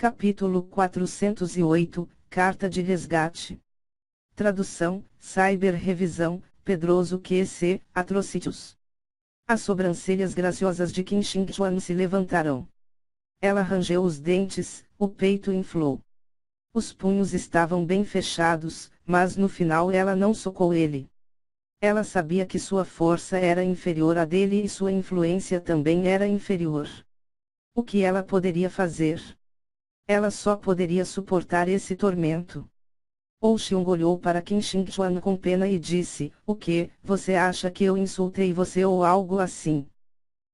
Capítulo 408, Carta de Resgate. Tradução, Cyber-revisão, Pedroso QC, Atrocitus. As sobrancelhas graciosas de Qin Shi Huang se levantaram. Ela rangeu os dentes, o peito inflou. Os punhos estavam bem fechados, mas no final ela não socou ele. Ela sabia que sua força era inferior à dele e sua influência também era inferior. O que ela poderia fazer? Ela só poderia suportar esse tormento. Oxiong olhou para Qin Shi Huang com pena e disse: "O que, você acha que eu insultei você ou algo assim?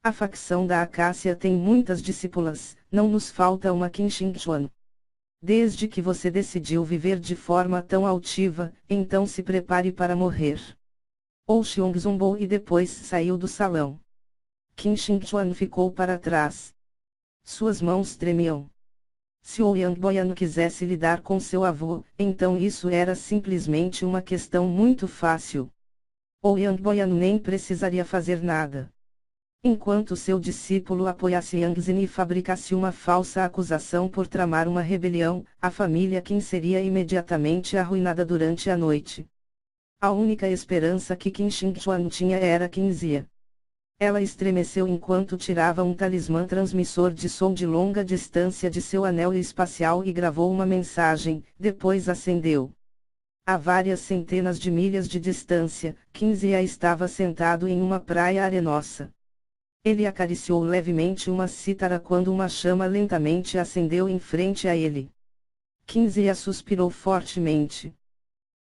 A facção da Acácia tem muitas discípulas, não nos falta uma Qin Shi Huang. Desde que você decidiu viver de forma tão altiva, então se prepare para morrer." Oxiong zombou e depois saiu do salão. Qin Shi Huang ficou para trás. Suas mãos tremiam. Se Ouyang Boyan quisesse lidar com seu avô, então isso era simplesmente uma questão muito fácil. Ouyang Boyan nem precisaria fazer nada. Enquanto seu discípulo apoiasse Yang Zhen e fabricasse uma falsa acusação por tramar uma rebelião, a família Qin seria imediatamente arruinada durante a noite. A única esperança que Qin Shi Huang tinha era Qin Zia. Ela estremeceu enquanto tirava um talismã transmissor de som de longa distância de seu anel espacial e gravou uma mensagem, depois acendeu. A várias centenas de milhas de distância, Qin Zia estava sentado em uma praia arenosa. Ele acariciou levemente uma cítara quando uma chama lentamente acendeu em frente a ele. Qin Zia suspirou fortemente.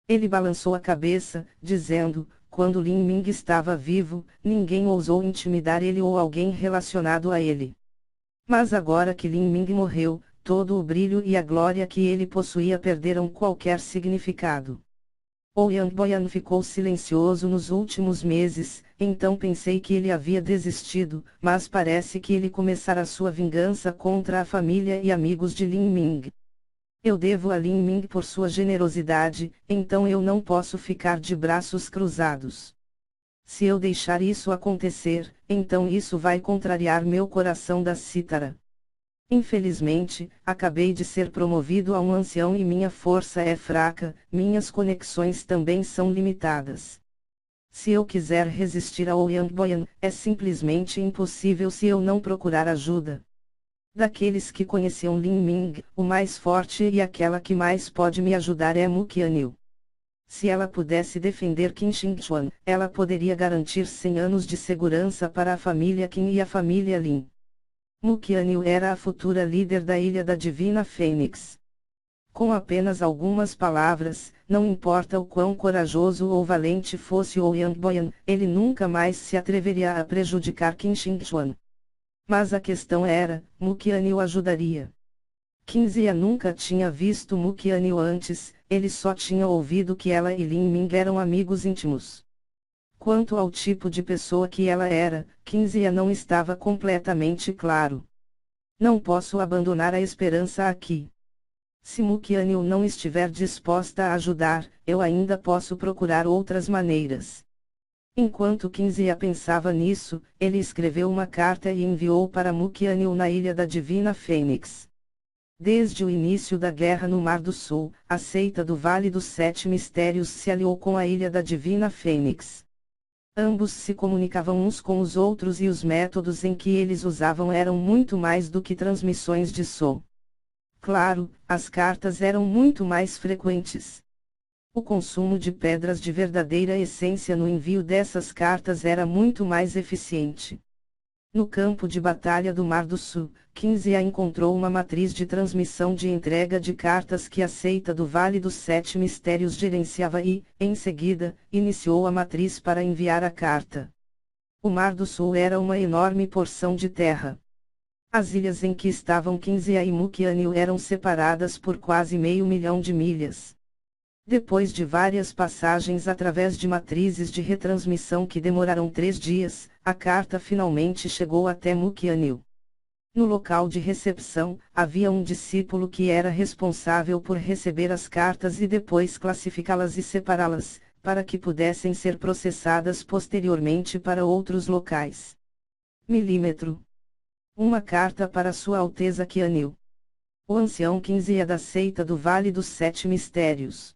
Ele balançou a cabeça, dizendo: "Quando Lin Ming estava vivo, ninguém ousou intimidar ele ou alguém relacionado a ele. Mas agora que Lin Ming morreu, todo o brilho e a glória que ele possuía perderam qualquer significado." Ouyang Boyan ficou silencioso nos últimos meses, então pensei que ele havia desistido, mas parece que ele começará sua vingança contra a família e amigos de Lin Ming. Eu devo a Lin Ming por sua generosidade, então eu não posso ficar de braços cruzados. Se eu deixar isso acontecer, então isso vai contrariar meu coração da cítara. Infelizmente, acabei de ser promovido a um ancião e minha força é fraca, minhas conexões também são limitadas. Se eu quiser resistir a Ouyang Boyan, é simplesmente impossível se eu não procurar ajuda. Daqueles que conheciam Lin Ming, o mais forte e aquela que mais pode me ajudar é Mu Qianyu. Se ela pudesse defender Qin Shi Huang, ela poderia garantir 100 anos de segurança para a família Qin e a família Lin. Mu Qianyu era a futura líder da Ilha da Divina Fênix. Com apenas algumas palavras, não importa o quão corajoso ou valente fosse Ouyang Boyan, ele nunca mais se atreveria a prejudicar Qin Shi Huang. Mas a questão era, Mu Qianyu ajudaria. Qin Zia nunca tinha visto Mu Qianyu antes, ele só tinha ouvido que ela e Lin Ming eram amigos íntimos. Quanto ao tipo de pessoa que ela era, Qin Zia não estava completamente claro. Não posso abandonar a esperança aqui. Se Mu Qianyu não estiver disposta a ajudar, eu ainda posso procurar outras maneiras. Enquanto Qin Zia pensava nisso, ele escreveu uma carta e enviou para Mu Qianyu na Ilha da Divina Fênix. Desde o início da guerra no Mar do Sul, a seita do Vale dos Sete Mistérios se aliou com a Ilha da Divina Fênix. Ambos se comunicavam uns com os outros e os métodos em que eles usavam eram muito mais do que transmissões de som. Claro, as cartas eram muito mais frequentes. O consumo de pedras de verdadeira essência no envio dessas cartas era muito mais eficiente. No campo de batalha do Mar do Sul, Qin Zia encontrou uma matriz de transmissão de entrega de cartas que a seita do Vale dos Sete Mistérios gerenciava e, em seguida, iniciou a matriz para enviar a carta. O Mar do Sul era uma enorme porção de terra. As ilhas em que estavam Qin Zia e Mu Qianyu eram separadas por quase 500 mil de milhas. Depois de várias passagens através de matrizes de retransmissão que demoraram 3 dias, a carta finalmente chegou até Mu Qianyu. No local de recepção, havia um discípulo que era responsável por receber as cartas e depois classificá-las e separá-las, para que pudessem ser processadas posteriormente para outros locais. Milímetro. Uma carta para Sua Alteza Qianyu. O ancião 15 é da seita do Vale dos Sete Mistérios.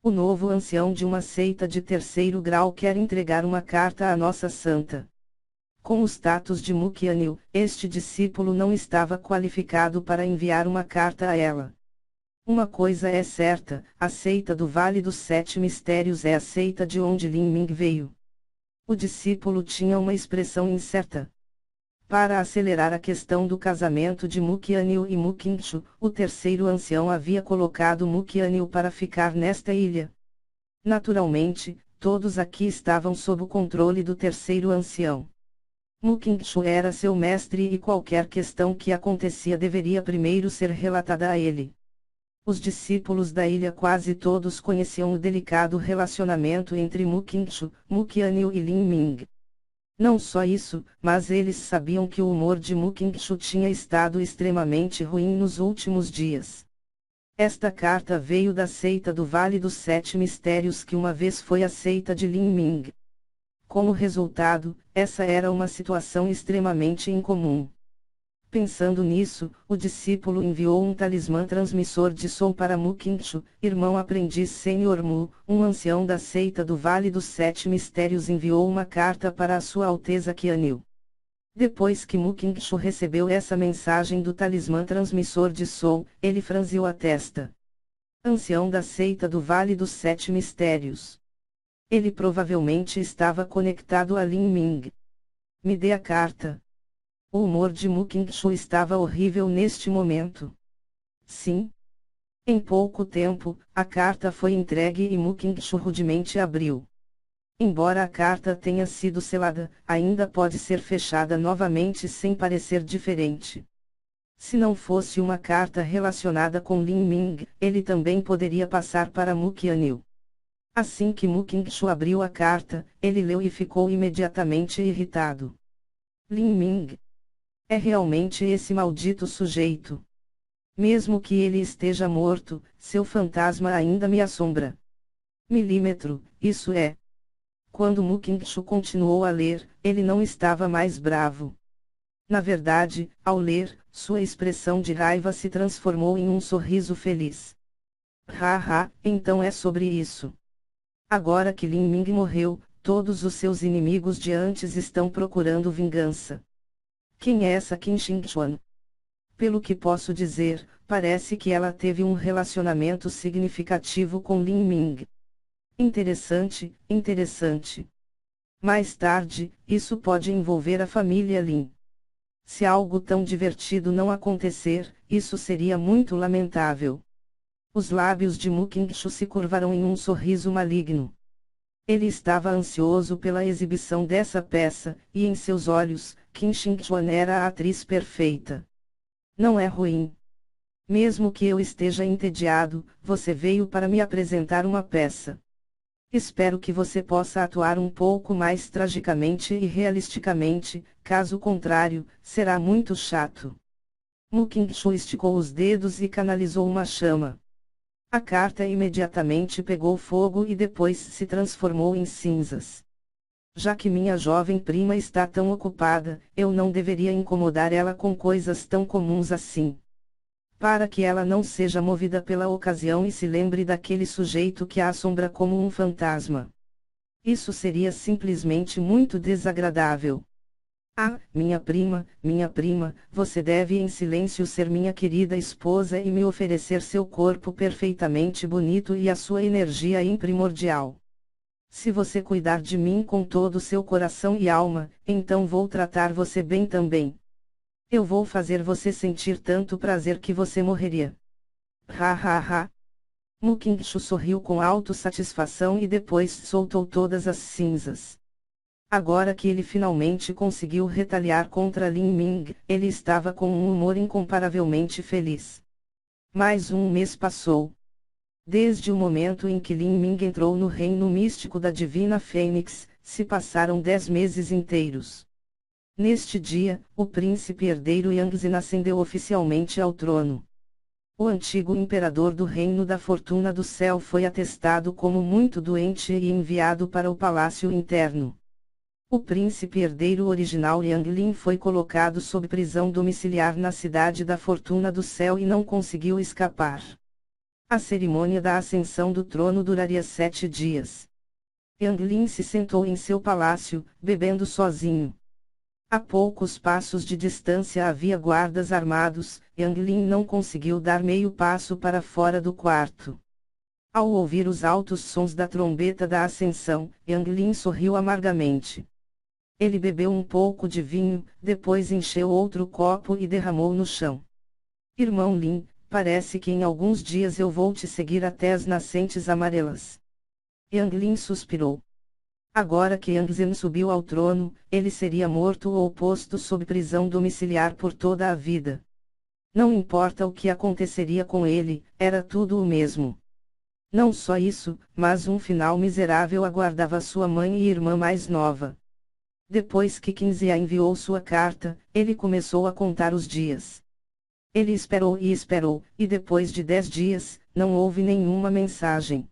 O novo ancião de uma seita de terceiro grau quer entregar uma carta à nossa santa. Com o status de Mukianil, este discípulo não estava qualificado para enviar uma carta a ela. Uma coisa é certa, a seita do Vale dos Sete Mistérios é a seita de onde Lin Ming veio. O discípulo tinha uma expressão incerta. Para acelerar a questão do casamento de Mukianil e Mukingshu, o terceiro ancião havia colocado Mukianil para ficar nesta ilha. Naturalmente, todos aqui estavam sob o controle do terceiro ancião. Mukingshu era seu mestre e qualquer questão que acontecia deveria primeiro ser relatada a ele. Os discípulos da ilha quase todos conheciam o delicado relacionamento entre Mukingshu, Mukianil e Lin Ming. Não só isso, mas eles sabiam que o humor de Mukingshu tinha estado extremamente ruim nos últimos dias. Esta carta veio da seita do Vale dos Sete Mistérios que uma vez foi a seita de Lin Ming. Como resultado, essa era uma situação extremamente incomum. Pensando nisso, o discípulo enviou um talismã transmissor de som para Mukingshu, irmão aprendiz Senhor Mu, um ancião da seita do Vale dos Sete Mistérios enviou uma carta para a Sua Alteza Qianil. Depois que Mukingshu recebeu essa mensagem do talismã transmissor de som, ele franziu a testa. Ancião da seita do Vale dos Sete Mistérios. Ele provavelmente estava conectado a Lin Ming. Me dê a carta. O humor de Mukingshu estava horrível neste momento. Sim. Em pouco tempo, a carta foi entregue e Mukingshu rudemente abriu. Embora a carta tenha sido selada, ainda pode ser fechada novamente sem parecer diferente. Se não fosse uma carta relacionada com Lin Ming, ele também poderia passar para Mukianil. Assim que Mukingshu abriu a carta, ele leu e ficou imediatamente irritado. Lin Ming. É realmente esse maldito sujeito. Mesmo que ele esteja morto, seu fantasma ainda me assombra. Milímetro, isso é. Quando Mukingshu continuou a ler, ele não estava mais bravo. Na verdade, ao ler, sua expressão de raiva se transformou em um sorriso feliz. Haha, então é sobre isso. Agora que Lin Ming morreu, todos os seus inimigos de antes estão procurando vingança. Quem é essa Qin Xingchuan? Pelo que posso dizer, parece que ela teve um relacionamento significativo com Lin Ming. Interessante, interessante. Mais tarde, isso pode envolver a família Lin. Se algo tão divertido não acontecer, isso seria muito lamentável. Os lábios de Mukingshu se curvaram em um sorriso maligno. Ele estava ansioso pela exibição dessa peça, e em seus olhos, Qin Xingchuan era a atriz perfeita. Não é ruim. Mesmo que eu esteja entediado, você veio para me apresentar uma peça. Espero que você possa atuar um pouco mais tragicamente e realisticamente, caso contrário, será muito chato. Mukingshu esticou os dedos e canalizou uma chama. A carta imediatamente pegou fogo e depois se transformou em cinzas. Já que minha jovem prima está tão ocupada, eu não deveria incomodar ela com coisas tão comuns assim. Para que ela não seja movida pela ocasião e se lembre daquele sujeito que a assombra como um fantasma. Isso seria simplesmente muito desagradável. Ah, minha prima, você deve em silêncio ser minha querida esposa e me oferecer seu corpo perfeitamente bonito e a sua energia imprimordial. Se você cuidar de mim com todo o seu coração e alma, então vou tratar você bem também. Eu vou fazer você sentir tanto prazer que você morreria. Ha ha ha. Mukingshu sorriu com autossatisfação e depois soltou todas as cinzas. Agora que ele finalmente conseguiu retaliar contra Lin Ming, ele estava com um humor incomparavelmente feliz. Mais um mês passou. Desde o momento em que Lin Ming entrou no reino místico da Divina Fênix, se passaram 10 meses inteiros. Neste dia, o príncipe herdeiro Yangzhen ascendeu oficialmente ao trono. O antigo imperador do Reino da Fortuna do Céu foi atestado como muito doente e enviado para o palácio interno. O príncipe herdeiro original Yang Lin foi colocado sob prisão domiciliar na Cidade da Fortuna do Céu e não conseguiu escapar. A cerimônia da ascensão do trono duraria 7 dias. Yang Lin se sentou em seu palácio, bebendo sozinho. A poucos passos de distância havia guardas armados. Yang Lin não conseguiu dar meio passo para fora do quarto. Ao ouvir os altos sons da trombeta da ascensão, Yang Lin sorriu amargamente. Ele bebeu um pouco de vinho, depois encheu outro copo e derramou no chão. Irmão Lin, parece que em alguns dias eu vou te seguir até as nascentes amarelas. Yang Lin suspirou. Agora que Yang Zhen subiu ao trono, ele seria morto ou posto sob prisão domiciliar por toda a vida. Não importa o que aconteceria com ele, era tudo o mesmo. Não só isso, mas um final miserável aguardava sua mãe e irmã mais nova. Depois que Qinzhia enviou sua carta, ele começou a contar os dias. Ele esperou, e depois de 10 dias, não houve nenhuma mensagem.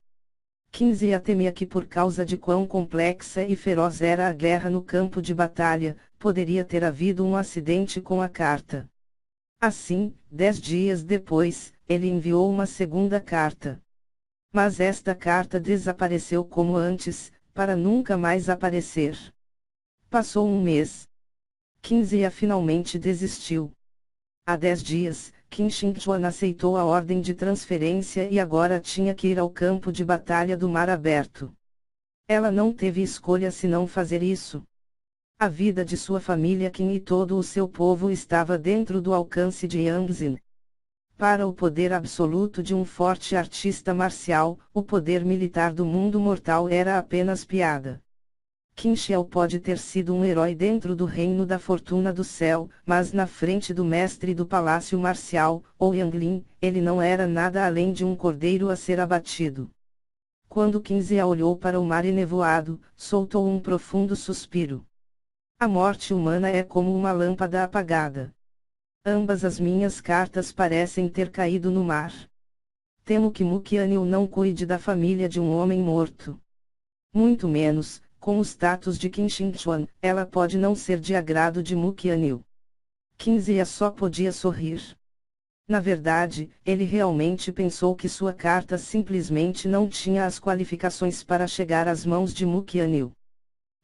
Qinzhia temia que por causa de quão complexa e feroz era a guerra no campo de batalha, poderia ter havido um acidente com a carta. Assim, 10 dias depois, ele enviou uma segunda carta. Mas esta carta desapareceu como antes, para nunca mais aparecer. Passou um mês. Qinzhia finalmente desistiu. Há 10 dias, Qin Shengchuan aceitou a ordem de transferência e agora tinha que ir ao campo de batalha do Mar Aberto. Ela não teve escolha senão fazer isso. A vida de sua família Qin e todo o seu povo estava dentro do alcance de Yang Zhen. Para o poder absoluto de um forte artista marcial, o poder militar do mundo mortal era apenas piada. Qin Xiao pode ter sido um herói dentro do reino da Fortuna do Céu, mas na frente do mestre do palácio marcial, ou Yang Lin, ele não era nada além de um cordeiro a ser abatido. Quando Qinzhia olhou para o mar enevoado, soltou um profundo suspiro. A morte humana é como uma lâmpada apagada. Ambas as minhas cartas parecem ter caído no mar. Temo que Mu Qianyu não cuide da família de um homem morto. Muito menos, com o status de Qin Shengchuan, ela pode não ser de agrado de Mu Qianyu. Qinzhia só podia sorrir. Na verdade, ele realmente pensou que sua carta simplesmente não tinha as qualificações para chegar às mãos de Mu Qianyu.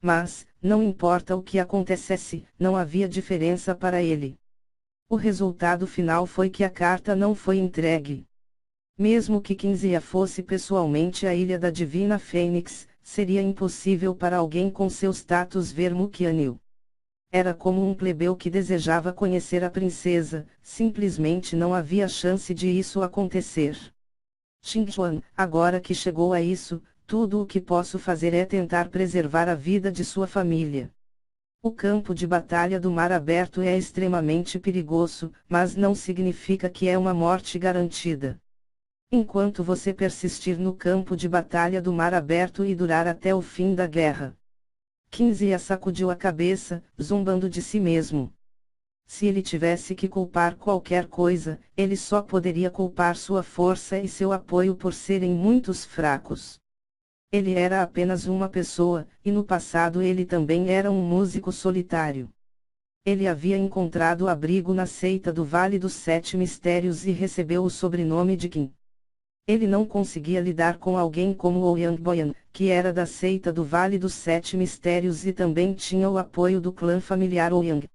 Mas, não importa o que acontecesse, não havia diferença para ele. O resultado final foi que a carta não foi entregue. Mesmo que Qinzhia fosse pessoalmente à Ilha da Divina Fênix, seria impossível para alguém com seu status ver Mu Qianyu. Era como um plebeu que desejava conhecer a princesa, simplesmente não havia chance de isso acontecer. Xingchuan, agora que chegou a isso, tudo o que posso fazer é tentar preservar a vida de sua família. O campo de batalha do Mar Aberto é extremamente perigoso, mas não significa que é uma morte garantida. Enquanto você persistir no campo de batalha do Mar Aberto e durar até o fim da guerra. Qinzhia sacudiu a cabeça, zombando de si mesmo. Se ele tivesse que culpar qualquer coisa, ele só poderia culpar sua força e seu apoio por serem muitos fracos. Ele era apenas uma pessoa, e no passado ele também era um músico solitário. Ele havia encontrado abrigo na seita do Vale dos Sete Mistérios e recebeu o sobrenome de Qin. Ele não conseguia lidar com alguém como Ouyang Boyan, que era da seita do Vale dos Sete Mistérios e também tinha o apoio do clã familiar Ouyang.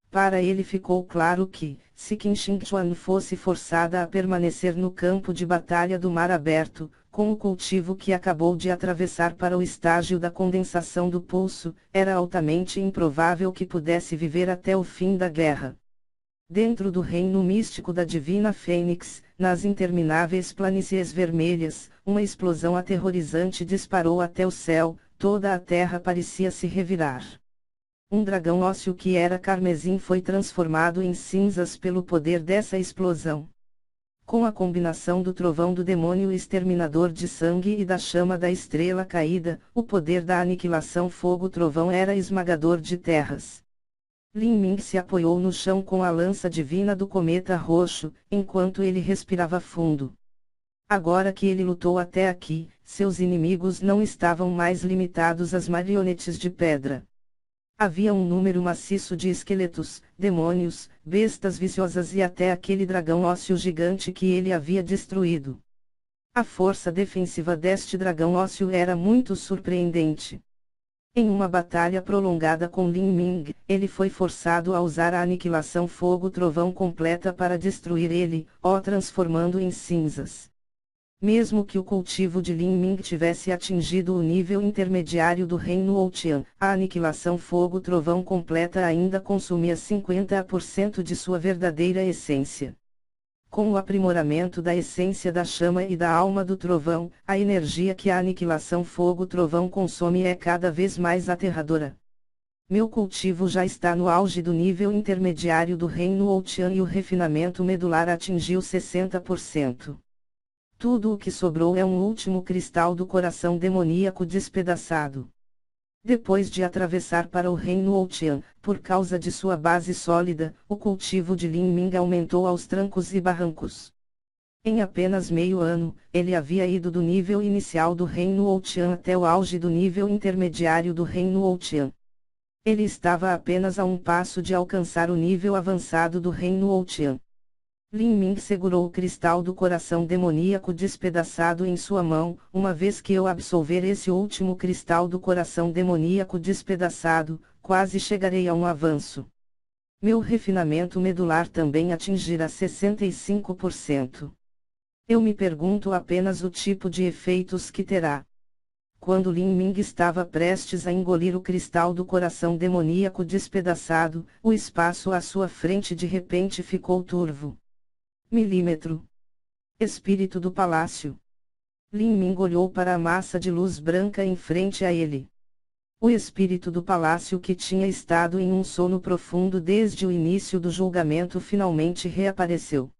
Para ele ficou claro que, se Qin Shengchuan fosse forçada a permanecer no campo de batalha do Mar Aberto, com o cultivo que acabou de atravessar para o estágio da condensação do pulso, era altamente improvável que pudesse viver até o fim da guerra. Dentro do reino místico da Divina Fênix, nas intermináveis planícies vermelhas, uma explosão aterrorizante disparou até o céu, toda a terra parecia se revirar. Um dragão ósseo que era carmesim foi transformado em cinzas pelo poder dessa explosão. Com a combinação do trovão do demônio exterminador de sangue e da chama da estrela caída, o poder da aniquilação fogo-trovão era esmagador de terras. Lin Ming se apoiou no chão com a lança divina do cometa roxo, enquanto ele respirava fundo. Agora que ele lutou até aqui, seus inimigos não estavam mais limitados às marionetes de pedra. Havia um número maciço de esqueletos, demônios, bestas viciosas e até aquele dragão ósseo gigante que ele havia destruído. A força defensiva deste dragão ósseo era muito surpreendente. Em uma batalha prolongada com Lin Ming, ele foi forçado a usar a aniquilação fogo-trovão completa para destruir ele, o transformando em cinzas. Mesmo que o cultivo de Lin Ming tivesse atingido o nível intermediário do reino Ouqian, a aniquilação fogo-trovão completa ainda consumia 50% de sua verdadeira essência. Com o aprimoramento da essência da chama e da alma do trovão, a energia que a aniquilação fogo-trovão consome é cada vez mais aterradora. Meu cultivo já está no auge do nível intermediário do reino Ouqian e o refinamento medular atingiu 60%. Tudo o que sobrou é um último cristal do coração demoníaco despedaçado. Depois de atravessar para o reino Ouqian, por causa de sua base sólida, o cultivo de Lin Ming aumentou aos trancos e barrancos. Em apenas meio ano, ele havia ido do nível inicial do reino Ouqian até o auge do nível intermediário do reino Ouqian. Ele estava apenas a um passo de alcançar o nível avançado do reino Ouqian. Lin Ming segurou o cristal do coração demoníaco despedaçado em sua mão. Uma vez que eu absolver esse último cristal do coração demoníaco despedaçado, quase chegarei a um avanço. Meu refinamento medular também atingirá 65%. Eu me pergunto apenas o tipo de efeitos que terá. Quando Lin Ming estava prestes a engolir o cristal do coração demoníaco despedaçado, o espaço à sua frente de repente ficou turvo. Milímetro. Espírito do palácio. Lin Ming olhou para a massa de luz branca em frente a ele. O espírito do palácio que tinha estado em um sono profundo desde o início do julgamento finalmente reapareceu.